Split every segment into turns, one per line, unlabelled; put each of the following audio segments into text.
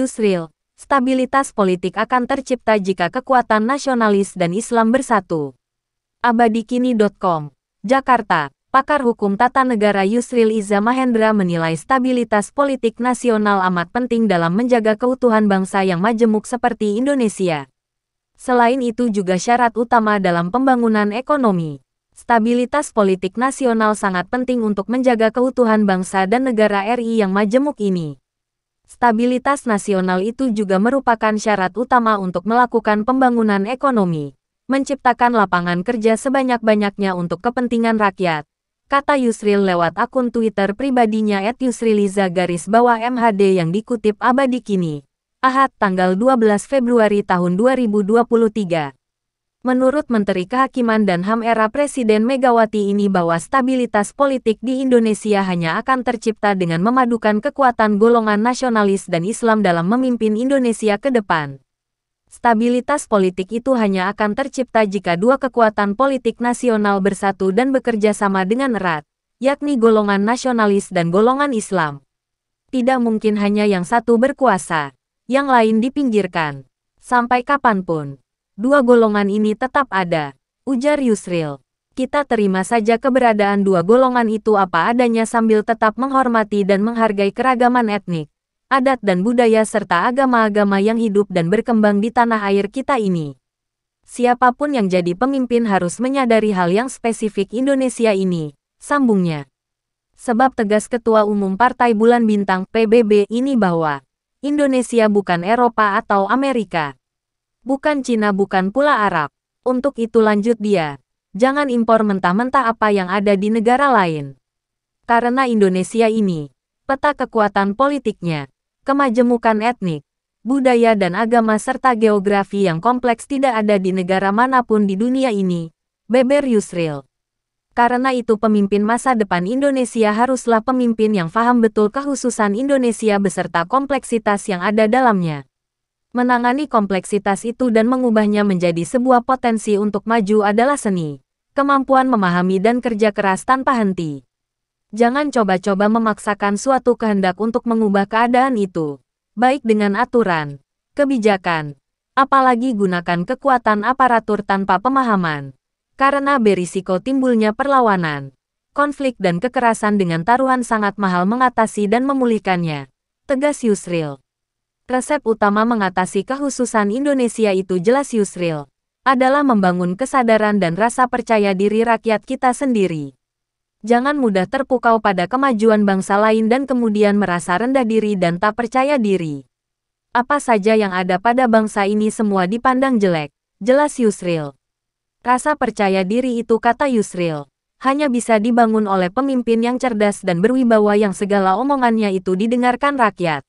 Yusril, stabilitas politik akan tercipta jika kekuatan nasionalis dan Islam bersatu. Abadikini.com, Jakarta. Pakar Hukum Tata Negara Yusril Iza Mahendra menilai stabilitas politik nasional amat penting dalam menjaga keutuhan bangsa yang majemuk seperti Indonesia. Selain itu juga syarat utama dalam pembangunan ekonomi. Stabilitas politik nasional sangat penting untuk menjaga keutuhan bangsa dan negara RI yang majemuk ini. Stabilitas nasional itu juga merupakan syarat utama untuk melakukan pembangunan ekonomi, menciptakan lapangan kerja sebanyak-banyaknya untuk kepentingan rakyat, kata Yusril lewat akun Twitter pribadinya @yusriliza_MHD yang dikutip Abadikini, Ahad tanggal 12 Februari tahun 2023. Menurut Menteri Kehakiman dan HAM era Presiden Megawati ini bahwa stabilitas politik di Indonesia hanya akan tercipta dengan memadukan kekuatan golongan nasionalis dan Islam dalam memimpin Indonesia ke depan. Stabilitas politik itu hanya akan tercipta jika dua kekuatan politik nasional bersatu dan bekerja sama dengan erat, yakni golongan nasionalis dan golongan Islam. Tidak mungkin hanya yang satu berkuasa, yang lain dipinggirkan. Sampai kapanpun, dua golongan ini tetap ada, ujar Yusril. Kita terima saja keberadaan dua golongan itu apa adanya sambil tetap menghormati dan menghargai keragaman etnik, adat dan budaya serta agama-agama yang hidup dan berkembang di tanah air kita ini. Siapapun yang jadi pemimpin harus menyadari hal yang spesifik Indonesia ini, sambungnya. Sebab tegas Ketua Umum Partai Bulan Bintang PBB ini bahwa Indonesia bukan Eropa atau Amerika. Bukan Cina bukan pula Arab. Untuk itu lanjut dia, jangan impor mentah-mentah apa yang ada di negara lain. Karena Indonesia ini, peta kekuatan politiknya, kemajemukan etnik, budaya dan agama serta geografi yang kompleks tidak ada di negara manapun di dunia ini, beber Yusril. Karena itu pemimpin masa depan Indonesia haruslah pemimpin yang paham betul kekhususan Indonesia beserta kompleksitas yang ada dalamnya. Menangani kompleksitas itu dan mengubahnya menjadi sebuah potensi untuk maju adalah seni, kemampuan memahami dan kerja keras tanpa henti. Jangan coba-coba memaksakan suatu kehendak untuk mengubah keadaan itu, baik dengan aturan, kebijakan, apalagi gunakan kekuatan aparatur tanpa pemahaman, karena berisiko timbulnya perlawanan, konflik dan kekerasan dengan taruhan sangat mahal mengatasi dan memulihkannya, tegas Yusril. Resep utama mengatasi kekhususan Indonesia itu jelas Yusril, adalah membangun kesadaran dan rasa percaya diri rakyat kita sendiri. Jangan mudah terpukau pada kemajuan bangsa lain dan kemudian merasa rendah diri dan tak percaya diri. Apa saja yang ada pada bangsa ini semua dipandang jelek, jelas Yusril. Rasa percaya diri itu, kata Yusril, hanya bisa dibangun oleh pemimpin yang cerdas dan berwibawa yang segala omongannya itu didengarkan rakyat.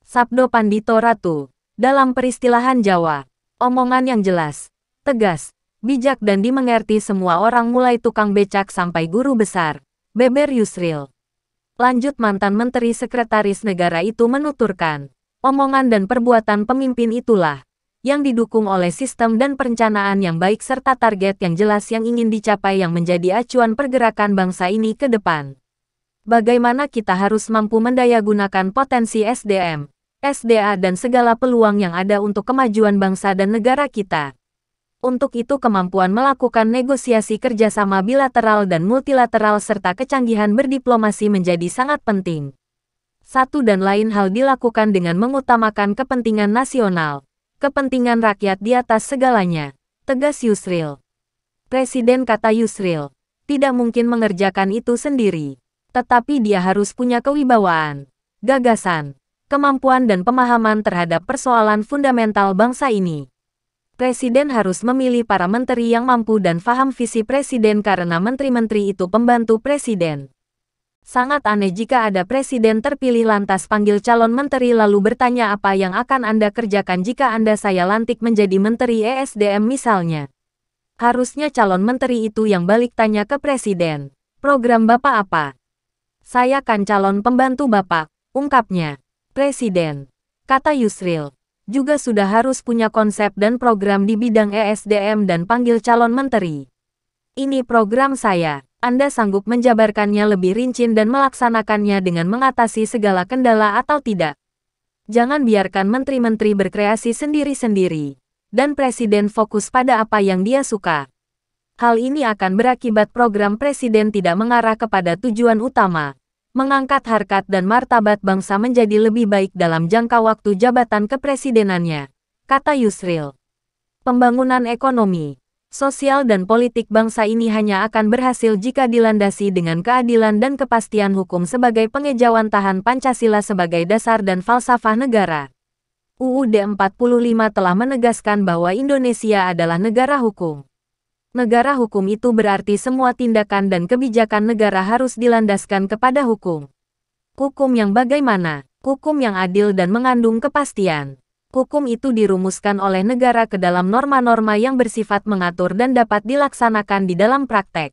Sabdo Pandito Ratu, dalam peristilahan Jawa, omongan yang jelas, tegas, bijak dan dimengerti semua orang mulai tukang becak sampai guru besar, beber Yusril. Lanjut mantan Menteri Sekretaris Negara itu menuturkan, omongan dan perbuatan pemimpin itulah yang didukung oleh sistem dan perencanaan yang baik serta target yang jelas yang ingin dicapai yang menjadi acuan pergerakan bangsa ini ke depan. Bagaimana kita harus mampu mendayagunakan potensi SDM, SDA dan segala peluang yang ada untuk kemajuan bangsa dan negara kita. Untuk itu kemampuan melakukan negosiasi kerjasama bilateral dan multilateral serta kecanggihan berdiplomasi menjadi sangat penting. Satu dan lain hal dilakukan dengan mengutamakan kepentingan nasional, kepentingan rakyat di atas segalanya, tegas Yusril. Presiden, kata Yusril, tidak mungkin mengerjakan itu sendiri, tetapi dia harus punya kewibawaan, gagasan, kemampuan dan pemahaman terhadap persoalan fundamental bangsa ini. Presiden harus memilih para menteri yang mampu dan paham visi presiden karena menteri-menteri itu pembantu presiden. Sangat aneh jika ada presiden terpilih lantas panggil calon menteri lalu bertanya apa yang akan Anda kerjakan jika Anda saya lantik menjadi menteri ESDM misalnya. Harusnya calon menteri itu yang balik tanya ke presiden, program Bapak apa? Saya kan calon pembantu Bapak, ungkapnya. Presiden, kata Yusril, juga sudah harus punya konsep dan program di bidang ESDM dan panggil calon menteri. Ini program saya, Anda sanggup menjabarkannya lebih rinci dan melaksanakannya dengan mengatasi segala kendala atau tidak? Jangan biarkan menteri-menteri berkreasi sendiri-sendiri, dan presiden fokus pada apa yang dia suka. Hal ini akan berakibat program presiden tidak mengarah kepada tujuan utama, mengangkat harkat dan martabat bangsa menjadi lebih baik dalam jangka waktu jabatan kepresidenannya, kata Yusril. Pembangunan ekonomi, sosial dan politik bangsa ini hanya akan berhasil jika dilandasi dengan keadilan dan kepastian hukum sebagai pengejawantahan Pancasila sebagai dasar dan falsafah negara. UUD 45 telah menegaskan bahwa Indonesia adalah negara hukum. Negara hukum itu berarti semua tindakan dan kebijakan negara harus dilandaskan kepada hukum. Hukum yang bagaimana? Hukum yang adil dan mengandung kepastian. Hukum itu dirumuskan oleh negara ke dalam norma-norma yang bersifat mengatur dan dapat dilaksanakan di dalam praktek.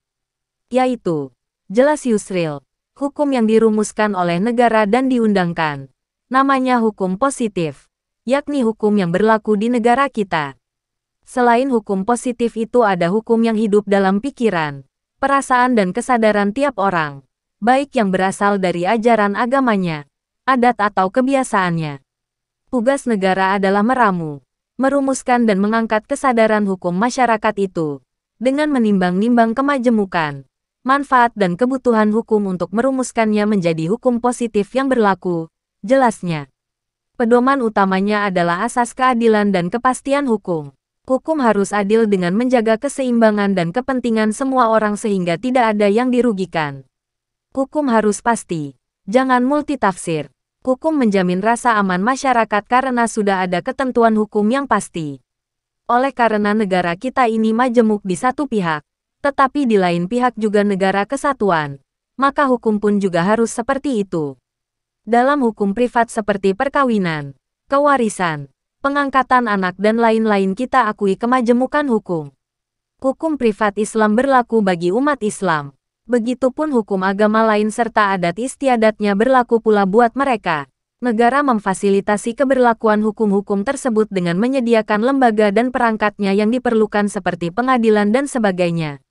Yaitu, jelas Yusril, hukum yang dirumuskan oleh negara dan diundangkan. Namanya hukum positif, yakni hukum yang berlaku di negara kita. Selain hukum positif itu ada hukum yang hidup dalam pikiran, perasaan dan kesadaran tiap orang, baik yang berasal dari ajaran agamanya, adat atau kebiasaannya. Tugas negara adalah meramu, merumuskan dan mengangkat kesadaran hukum masyarakat itu, dengan menimbang-nimbang kemajemukan, manfaat dan kebutuhan hukum untuk merumuskannya menjadi hukum positif yang berlaku, jelasnya. Pedoman utamanya adalah asas keadilan dan kepastian hukum. Hukum harus adil dengan menjaga keseimbangan dan kepentingan semua orang sehingga tidak ada yang dirugikan. Hukum harus pasti, jangan multitafsir. Hukum menjamin rasa aman masyarakat karena sudah ada ketentuan hukum yang pasti. Oleh karena negara kita ini majemuk di satu pihak, tetapi di lain pihak juga negara kesatuan, maka hukum pun juga harus seperti itu. Dalam hukum privat seperti perkawinan, kewarisan, pengangkatan anak dan lain-lain kita akui kemajemukan hukum. Hukum privat Islam berlaku bagi umat Islam. Begitupun hukum agama lain serta adat istiadatnya berlaku pula buat mereka. Negara memfasilitasi keberlakuan hukum-hukum tersebut dengan menyediakan lembaga dan perangkatnya yang diperlukan seperti pengadilan dan sebagainya.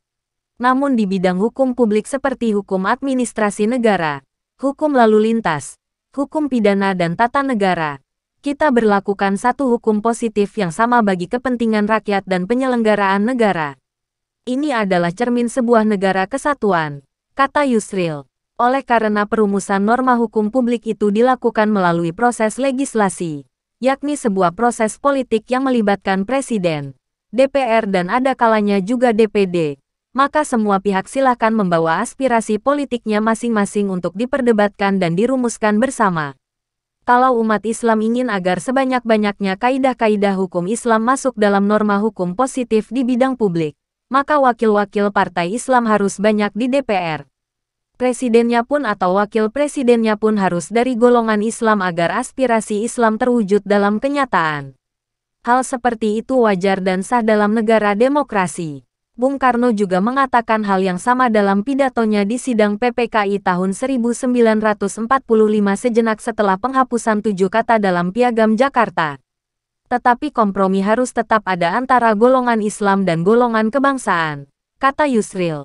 Namun di bidang hukum publik seperti hukum administrasi negara, hukum lalu lintas, hukum pidana dan tata negara, kita berlakukan satu hukum positif yang sama bagi kepentingan rakyat dan penyelenggaraan negara. Ini adalah cermin sebuah negara kesatuan, kata Yusril. Oleh karena perumusan norma hukum publik itu dilakukan melalui proses legislasi, yakni sebuah proses politik yang melibatkan Presiden, DPR dan ada kalanya juga DPD, maka semua pihak silakan membawa aspirasi politiknya masing-masing untuk diperdebatkan dan dirumuskan bersama. Kalau umat Islam ingin agar sebanyak-banyaknya kaidah-kaidah hukum Islam masuk dalam norma hukum positif di bidang publik, maka wakil-wakil partai Islam harus banyak di DPR. Presidennya pun atau wakil presidennya pun harus dari golongan Islam agar aspirasi Islam terwujud dalam kenyataan. Hal seperti itu wajar dan sah dalam negara demokrasi. Bung Karno juga mengatakan hal yang sama dalam pidatonya di sidang PPKI tahun 1945 sejenak setelah penghapusan 7 kata dalam Piagam Jakarta. Tetapi kompromi harus tetap ada antara golongan Islam dan golongan kebangsaan, kata Yusril.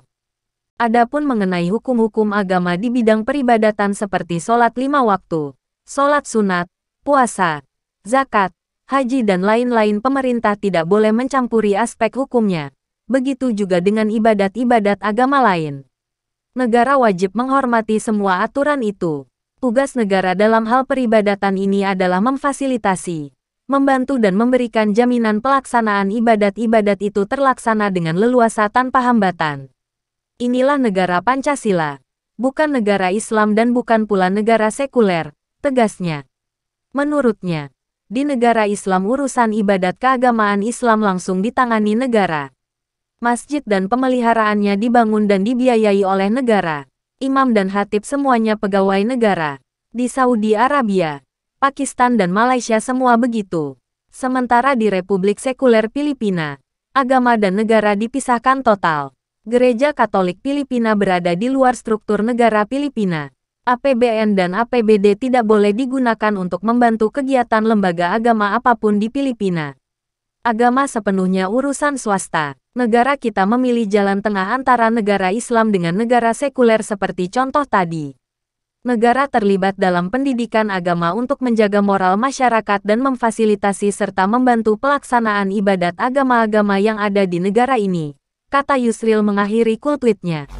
Adapun mengenai hukum-hukum agama di bidang peribadatan seperti sholat 5 waktu, sholat sunat, puasa, zakat, haji dan lain-lain pemerintah tidak boleh mencampuri aspek hukumnya. Begitu juga dengan ibadat-ibadat agama lain. Negara wajib menghormati semua aturan itu. Tugas negara dalam hal peribadatan ini adalah memfasilitasi, membantu dan memberikan jaminan pelaksanaan ibadat-ibadat itu terlaksana dengan leluasa tanpa hambatan. Inilah negara Pancasila, bukan negara Islam dan bukan pula negara sekuler, tegasnya. Menurutnya, di negara Islam urusan ibadat keagamaan Islam langsung ditangani negara. Masjid dan pemeliharaannya dibangun dan dibiayai oleh negara. Imam dan khatib semuanya pegawai negara. Di Saudi Arabia, Pakistan dan Malaysia semua begitu. Sementara di Republik Sekuler Filipina, agama dan negara dipisahkan total. Gereja Katolik Filipina berada di luar struktur negara Filipina. APBN dan APBD tidak boleh digunakan untuk membantu kegiatan lembaga agama apapun di Filipina. Agama sepenuhnya urusan swasta. Negara kita memilih jalan tengah antara negara Islam dengan negara sekuler seperti contoh tadi. Negara terlibat dalam pendidikan agama untuk menjaga moral masyarakat dan memfasilitasi serta membantu pelaksanaan ibadat agama-agama yang ada di negara ini, kata Yusril mengakhiri tweetnya.